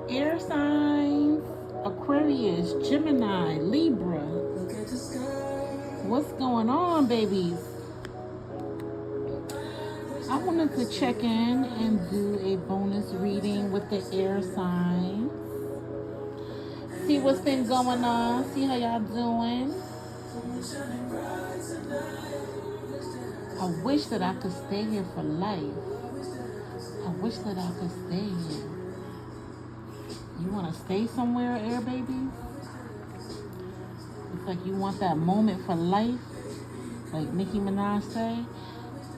Air signs: Aquarius, Gemini, Libra. What's going on, babies? I wanted to check in and do a bonus reading with the air signs. See what's been going on. See how y'all doing. I wish that I could stay here for life. I wish that I could stay here. You want to stay somewhere, air babies? It's like you want that moment for life, like Nicki Minaj say.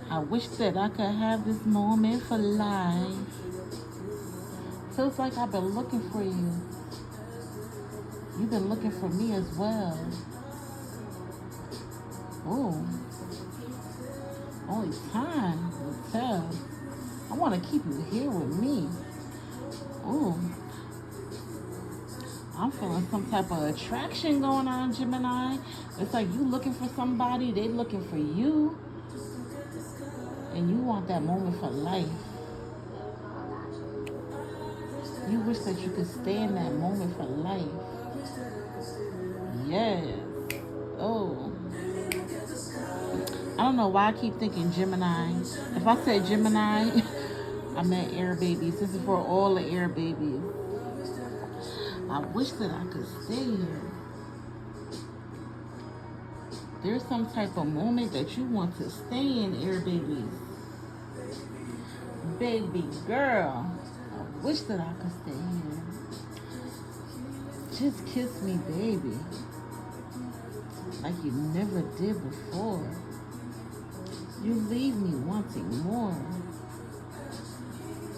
I wish that I could have this moment for life. Feels like I've been looking for you. You've been looking for me as well. Oh, only time will tell. I want to keep you here with me. Oh, I'm feeling some type of attraction going on, Gemini. It's like you looking for somebody, they looking for you. And you want that moment for life. You wish that you could stay in that moment for life. Yes. Oh. I don't know why I keep thinking Gemini. If I said Gemini, I meant air babies. This is for all the air babies. I wish that I could stay here. There's some type of moment that you want to stay in, air babies. Baby girl, I wish that I could stay here. Just kiss me, baby. Like you never did before. You leave me wanting more.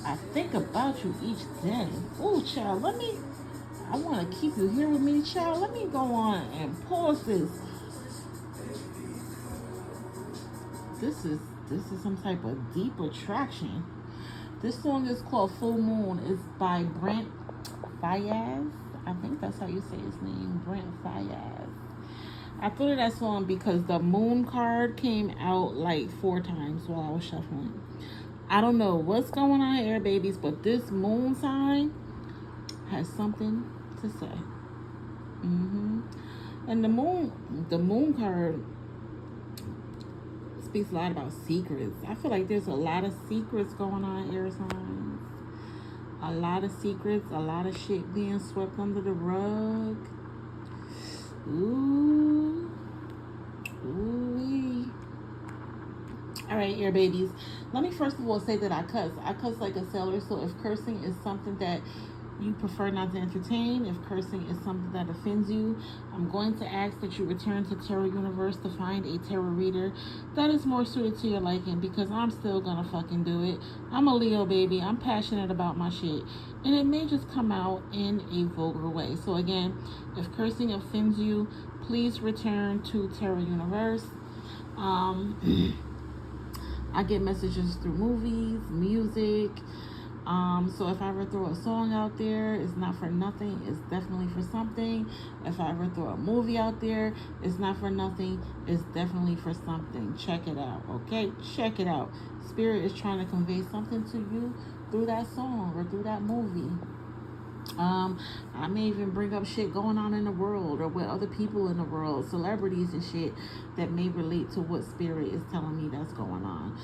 I think about you each day. Ooh, child, I want to keep you here with me, child. Let me go on and pause this. This is some type of deep attraction. This song is called Full Moon. It's by Brent Faiyaz. I think that's how you say his name, Brent Faiyaz. I thought of that song because the moon card came out like 4 times while I was shuffling. I don't know what's going on, air babies, but this moon sign has something to say. And the moon card speaks a lot about secrets. I feel like there's a lot of secrets going on, air signs. A lot of secrets, a lot of shit being swept under the rug. Ooh. Ooh-wee. All right, air babies. Let me first of all say that I cuss. I cuss like a sailor, so if cursing is something that you prefer not to entertain, if cursing is something that offends you, I'm going to ask that you return to Tarot Universe to find a tarot reader that is more suited to your liking, because I'm still gonna fucking do it. I'm a Leo, baby. I'm passionate about my shit. And it may just come out in a vulgar way. So again, if cursing offends you, please return to Tarot Universe. I get messages through movies, music. So if I ever throw a song out there, it's not for nothing. It's definitely for something. If I ever throw a movie out there, it's not for nothing. It's definitely for something. Check it out, okay? Check it out. Spirit is trying to convey something to you through that song or through that movie. I may even bring up shit going on in the world or with other people in the world, celebrities and shit that may relate to what Spirit is telling me that's going on.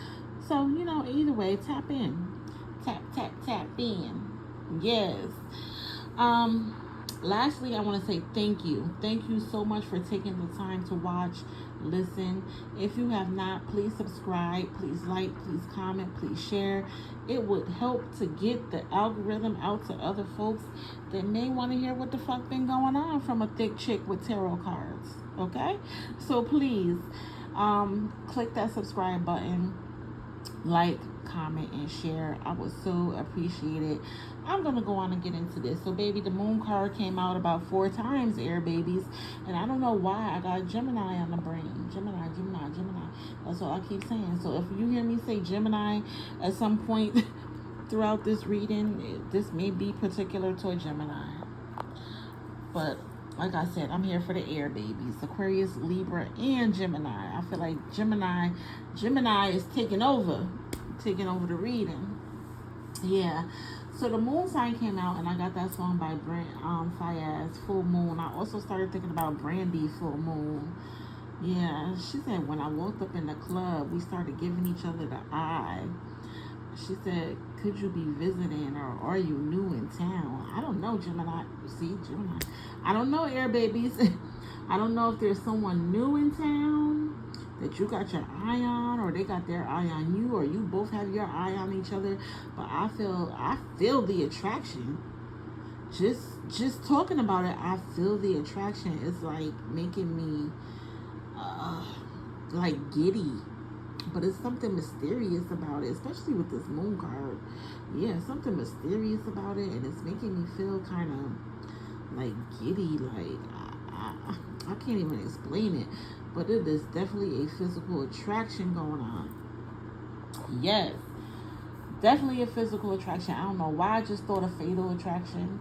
So, either way, tap in. Tap in. Yes. Lastly, I want to say thank you. Thank you so much for taking the time to watch, listen. If you have not, please subscribe, please like, please comment, please share. It would help to get the algorithm out to other folks that may want to hear what the fuck been going on from a thick chick with tarot cards. Okay? So please, click that subscribe button, like, comment, and share. I would so appreciate it. I'm gonna go on and get into this. So baby, the moon card came out about 4 times, air babies, and I don't know why I got Gemini on the brain. Gemini. That's all I keep saying. So if you hear me say Gemini at some point throughout this reading, this may be particular to a Gemini. But like I said, I'm here for the air babies, Aquarius, Libra, and Gemini. I feel like Gemini is taking over the reading. Yeah. So the moon sign came out, and I got that song by Brent Fayez, Full Moon. I also started thinking about Brandy, Full Moon. Yeah, she said when I walked up in the club, we started giving each other the eye. She said, could you be visiting or are you new in town? I don't know, Gemini. See, Gemini. I don't know, air babies. I don't know if there's someone new in town that you got your eye on or they got their eye on you or you both have your eye on each other. But I feel the attraction. Just talking about it, I feel the attraction. It's like making me uh like giddy, but it's something mysterious about it, especially with this moon card. Yeah, something mysterious about it, and it's making me feel kind of like giddy. Like I can't even explain it, but it is definitely a physical attraction going on. Yes, definitely a physical attraction. I don't know why I just thought a fatal attraction.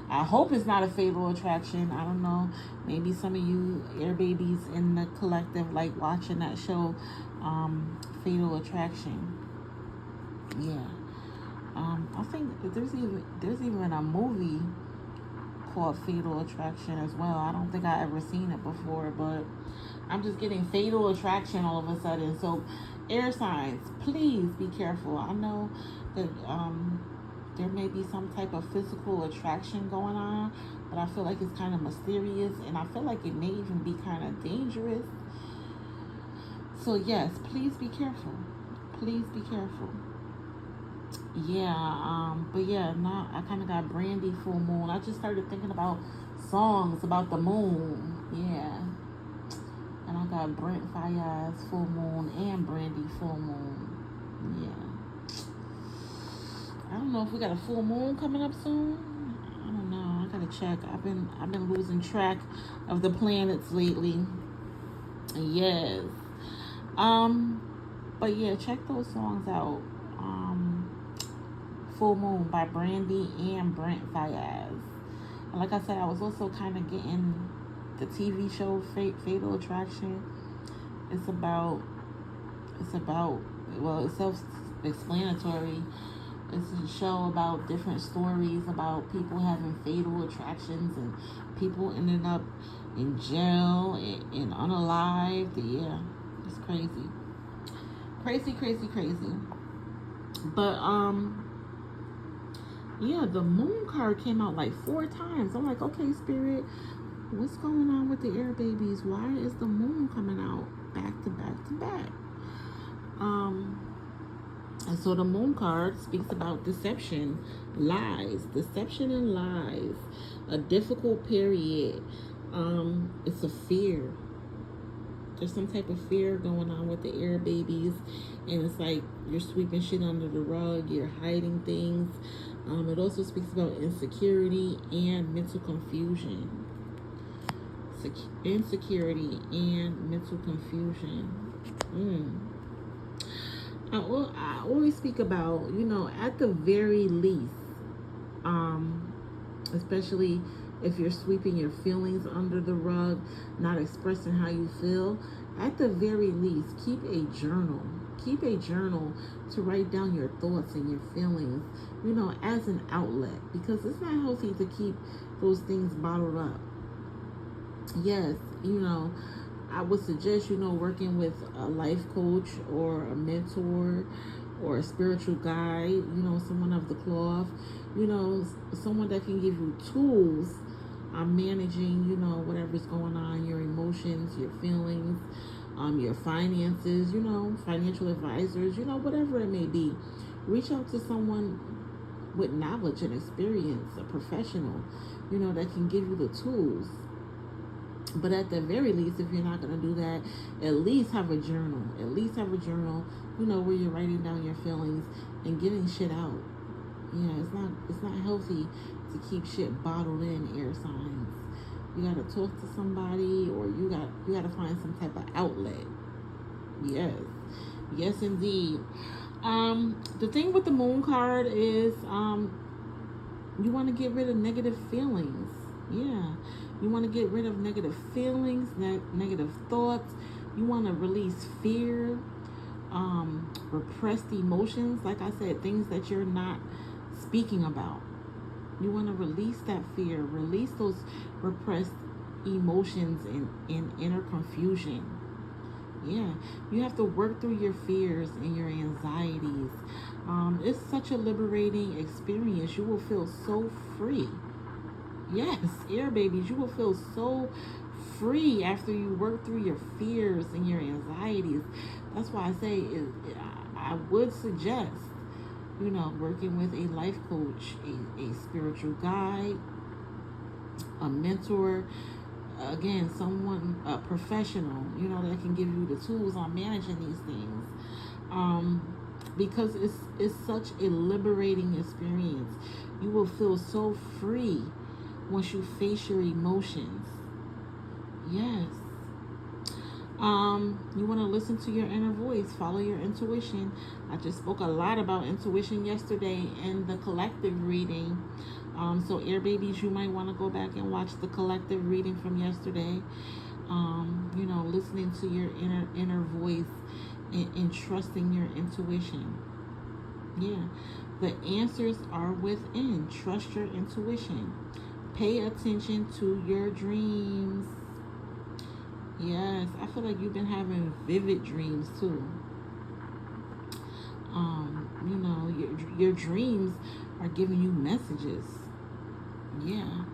I hope it's not a fatal attraction. I don't know. Maybe some of you air babies in the collective like watching that show, Fatal Attraction. Yeah. I think there's even a movie called Fatal Attraction as well. I don't think I ever seen it before, but I'm just getting Fatal Attraction all of a sudden. So, air signs, please be careful. I know that there may be some type of physical attraction going on, but I feel like it's kind of mysterious, and I feel like it may even be kind of dangerous. So yes, please be careful. Please be careful. Yeah, but yeah, now I kind of got Brandy Full Moon. I just started thinking about songs about the moon. Yeah, and I got Brent Fayez Full Moon and Brandy Full Moon. Yeah, I don't know if we got a full moon coming up soon. I don't know. I gotta check. I've been losing track of the planets lately. Yes. Um, but yeah, check those songs out. Um, Full Moon by Brandy and Brent Fayez. And like I said, I was also kind of getting the TV show Fatal Attraction. It's about, well, it's self-explanatory. It's a show about different stories about people having fatal attractions and people ending up in jail and unalived. Yeah, it's crazy. Crazy, crazy, crazy. But yeah, the moon card came out like 4 times. I'm like, okay, spirit, what's going on with the air babies? Why is the moon coming out back to back to back? Um, and so the moon card speaks about deception and lies, a difficult period. It's a fear. There's some type of fear going on with the air babies, and it's like you're sweeping shit under the rug, you're hiding things. It also speaks about insecurity and mental confusion. Insecurity and mental confusion. I always speak about, at the very least, um, especially if you're sweeping your feelings under the rug, not expressing how you feel, at the very least, keep a journal. Keep a journal to write down your thoughts and your feelings, as an outlet, because it's not healthy to keep those things bottled up. Yes, I would suggest, working with a life coach or a mentor or a spiritual guide, someone of the cloth, someone that can give you tools on managing, whatever's going on, your emotions, your feelings, your finances, financial advisors, whatever it may be. Reach out to someone with knowledge and experience, a professional, that can give you the tools. But at the very least, if you're not going to do that, at least have a journal. At least have a journal, where you're writing down your feelings and getting shit out. Yeah, it's not healthy to keep shit bottled in, air signs. You got to talk to somebody, or you got to find some type of outlet. Yes. Yes, indeed. The thing with the moon card is you want to get rid of negative feelings. Yeah. You want to get rid of negative feelings, negative thoughts. You want to release fear. repressed emotions. Like I said, things that you're not speaking about. You want to release that fear, release those repressed emotions and inner confusion. Yeah, you have to work through your fears and your anxieties. It's such a liberating experience. You will feel so free. Yes, air babies, you will feel so free after you work through your fears and your anxieties. That's why I say I would suggest, working with a life coach, a spiritual guide, a mentor, again, someone, a professional, that can give you the tools on managing these things. Because it's such a liberating experience. You will feel so free once you face your emotions. Yes. You want to listen to your inner voice, follow your intuition. I just spoke a lot about intuition yesterday in the collective reading. So air babies, you might want to go back and watch the collective reading from yesterday. Listening to your inner voice and trusting your intuition. Yeah. The answers are within. Trust your intuition. Pay attention to your dreams. Yes, I feel like you've been having vivid dreams too. Your dreams are giving you messages. Yeah.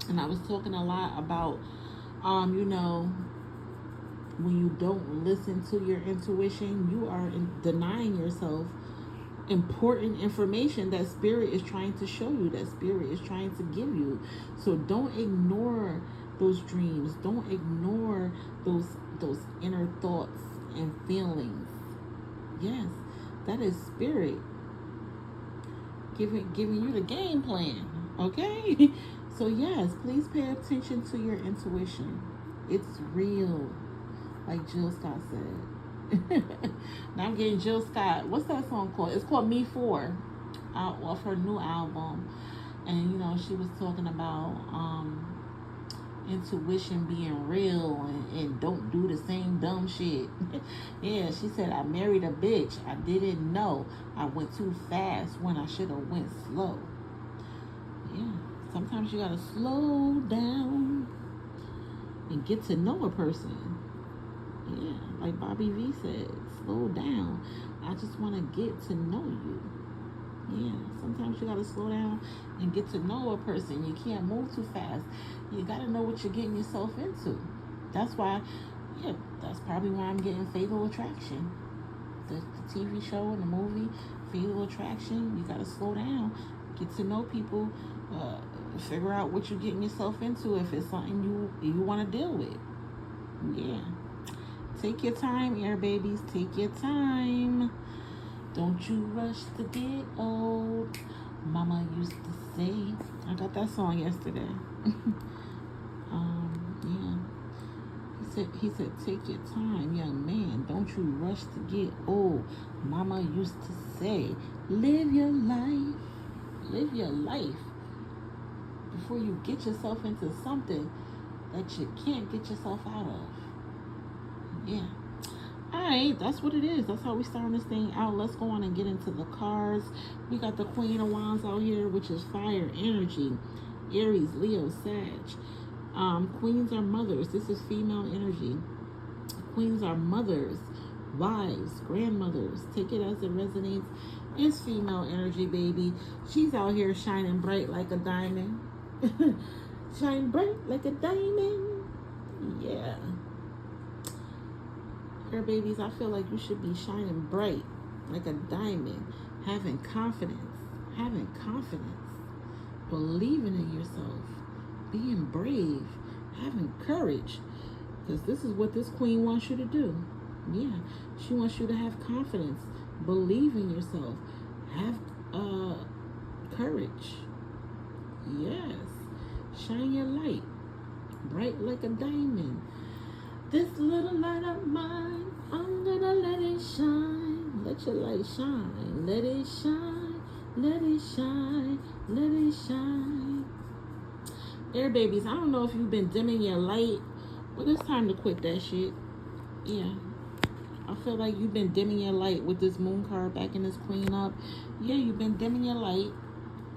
And I was talking a lot about, when you don't listen to your intuition, you are denying yourself important information that spirit is trying to show you, that spirit is trying to give you. So don't ignore those dreams. Don't ignore those inner thoughts and feelings. Yes, that is spirit giving you the game plan. Okay? So yes, please pay attention to your intuition. It's real, like Jill Scott said. Now I'm getting Jill Scott. What's that song called? It's called Me 4, off her new album. And she was talking about intuition being real and don't do the same dumb shit. Yeah, she said, I married a bitch. I didn't know. I went too fast when I should have went slow. Yeah, sometimes you gotta slow down and get to know a person. Yeah, like Bobby V said, slow down. I just want to get to know you. Yeah, sometimes you got to slow down and get to know a person. You can't move too fast. You got to know what you're getting yourself into. That's probably why I'm getting Fatal Attraction. The TV show and the movie, Fatal Attraction. You got to slow down, get to know people, figure out what you're getting yourself into if it's something you want to deal with. Yeah. Take your time, air babies. Take your time. Don't you rush to get old. Mama used to say. I got that song yesterday. Yeah. He said, take your time, young man. Don't you rush to get old. Mama used to say, live your life. Live your life before you get yourself into something that you can't get yourself out of. Yeah. Alright, that's what it is. That's how we starting this thing out. Let's go on and get into the cards. We got the Queen of Wands out here, which is fire energy. Aries, Leo, Sag. Queens are mothers. This is female energy. Queens are mothers, wives, grandmothers. Take it as it resonates. It's female energy, baby. She's out here shining bright like a diamond. Shine bright like a diamond. Yeah. Air babies, I feel like you should be shining bright like a diamond, having confidence, believing in yourself, being brave, having courage, because this is what this queen wants you to do. Yeah, she wants you to have confidence, believe in yourself, have courage. Yes, shine your light, bright like a diamond. This little light of mine, I'm gonna let it shine. Let your light shine. Let it shine. Let it shine. Let it shine. Air babies, I don't know if you've been dimming your light, but it's time to quit that shit. Yeah. I feel like you've been dimming your light with this moon card back in this queen up. Yeah, you've been dimming your light,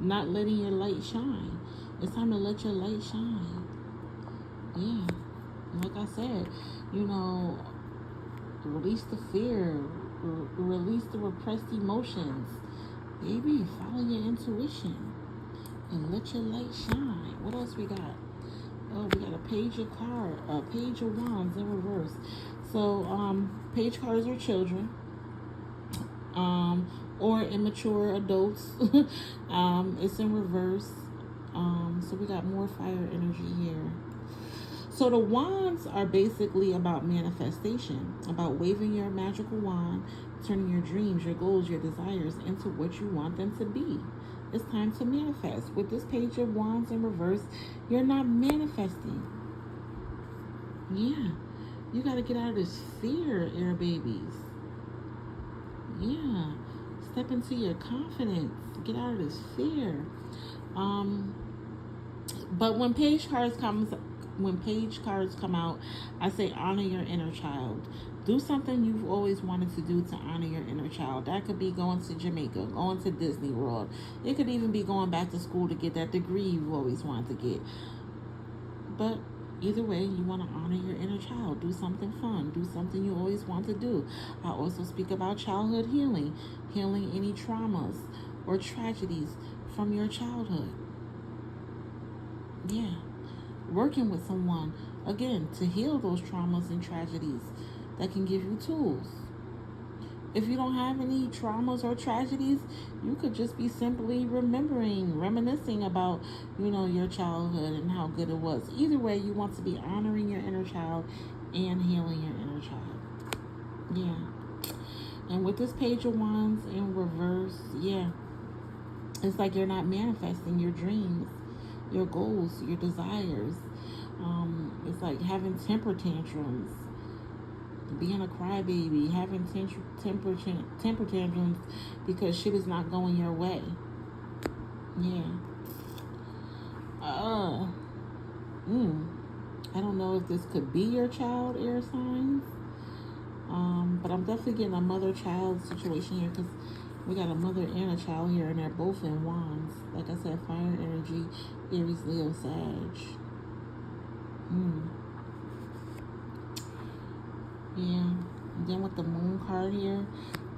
not letting your light shine. It's time to let your light shine. Yeah. Like I said, you know, release the fear, release the repressed emotions. Baby, follow your intuition and let your light shine. What else we got? Oh, we got a page of page of wands in reverse. So, page cards are children, or immature adults. It's in reverse. So we got more fire energy here. So the wands are basically about manifestation, about waving your magical wand, turning your dreams, your goals, your desires into what you want them to be. It's time to manifest. With this page of wands in reverse, you're not manifesting. Yeah. You got to get out of this fear, air babies. Yeah. Step into your confidence. Get out of this fear. But when page cards come out, I say honor your inner child. Do something you've always wanted to do to honor your inner child. That could be going to Jamaica, going to Disney World. It could even be going back to school to get that degree you've always wanted to get. But either way, you want to honor your inner child. Do something fun. Do something you always want to do. I also speak about childhood healing. Healing any traumas or tragedies from your childhood. Yeah. Working with someone, again, to heal those traumas and tragedies that can give you tools. If you don't have any traumas or tragedies, you could just be simply reminiscing about, your childhood and how good it was. Either way, you want to be honoring your inner child and healing your inner child. Yeah. And with this page of wands in reverse, yeah, it's like you're not manifesting your dreams, your goals, your desires. It's like having temper tantrums, being a crybaby, having temper tantrums because shit is not going your way. Yeah. I don't know if this could be your child, air signs. But I'm definitely getting a mother-child situation here because we got a mother and a child here, and they're both in wands. Like I said, fire energy, Aries, Leo, Sag. Yeah. And then with the moon card here,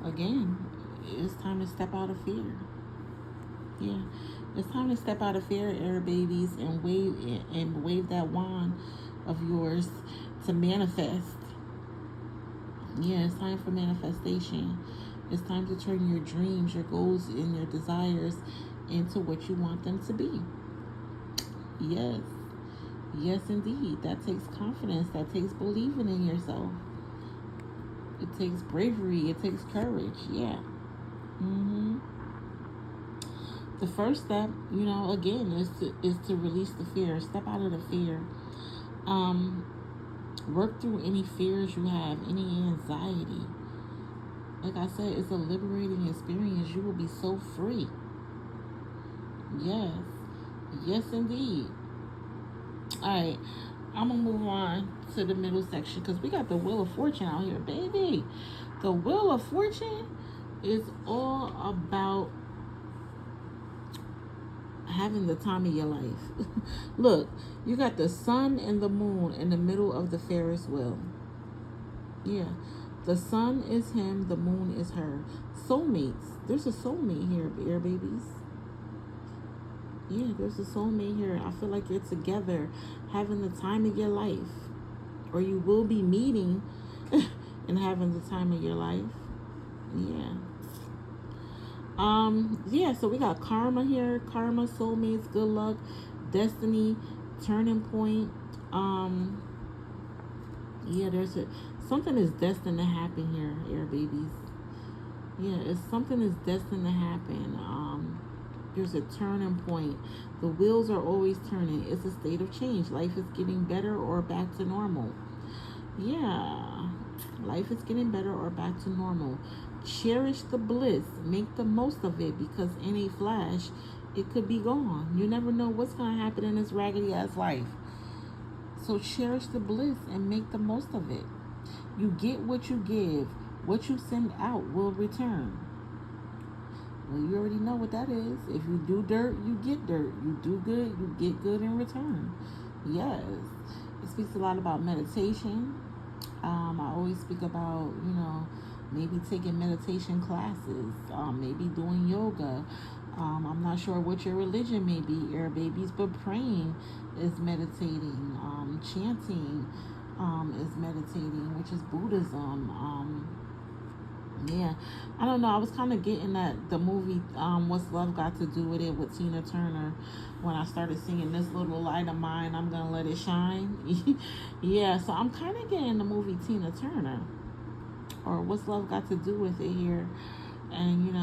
again, it's time to step out of fear. Yeah. It's time to step out of fear, air babies, and wave that wand of yours to manifest. Yeah, it's time for manifestation. It's time to turn your dreams, your goals, and your desires into what you want them to be. Yes. Yes, indeed. That takes confidence. That takes believing in yourself. It takes bravery. It takes courage. Yeah. The first step, again, is to release the fear. Step out of the fear. Work through any fears you have, any anxiety. Like I said, it's a liberating experience. You will be so free. Yes. Yes, indeed. All right. I'm going to move on to the middle section because we got the Wheel of Fortune out here, baby. The Wheel of Fortune is all about having the time of your life. Look, you got the sun and the moon in the middle of the Ferris wheel. Yeah. The sun is him, the moon is her. Soulmates. There's a soulmate here, air babies. Yeah, there's a soulmate here. I feel like you're together, having the time of your life. Or you will be meeting and having the time of your life. Yeah. So we got karma here. Karma, soulmates, good luck, destiny, turning point. Something is destined to happen here, air babies. Yeah, it's something is destined to happen. There's a turning point. The wheels are always turning. It's a state of change. Life is getting better or back to normal. Yeah, life is getting better or back to normal. Cherish the bliss. Make the most of it because in a flash, it could be gone. You never know what's going to happen in this raggedy ass life. So cherish the bliss and make the most of it. You get what you give. What you send out will return. Well, you already know what that is. If you do dirt, you get dirt. You do good, you get good in return. Yes. It speaks a lot about meditation. I always speak about, maybe taking meditation classes, maybe doing yoga. I'm not sure what your religion may be, air babies, but praying is meditating. Chanting is meditating, which is Buddhism. Yeah, I don't know. I was kind of getting at the movie, What's Love Got to Do with It, with Tina Turner, when I started singing This Little Light of Mine, I'm Gonna Let It Shine. Yeah, so I'm kind of getting the movie Tina Turner, or What's Love Got to Do with It here. And,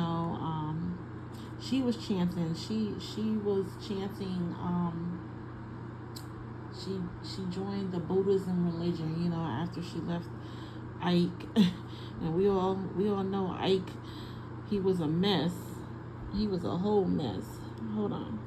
she was chanting, she was chanting, she joined the Buddhism religion, after she left Ike. And we all know Ike, he was a mess. He was a whole mess. Hold on.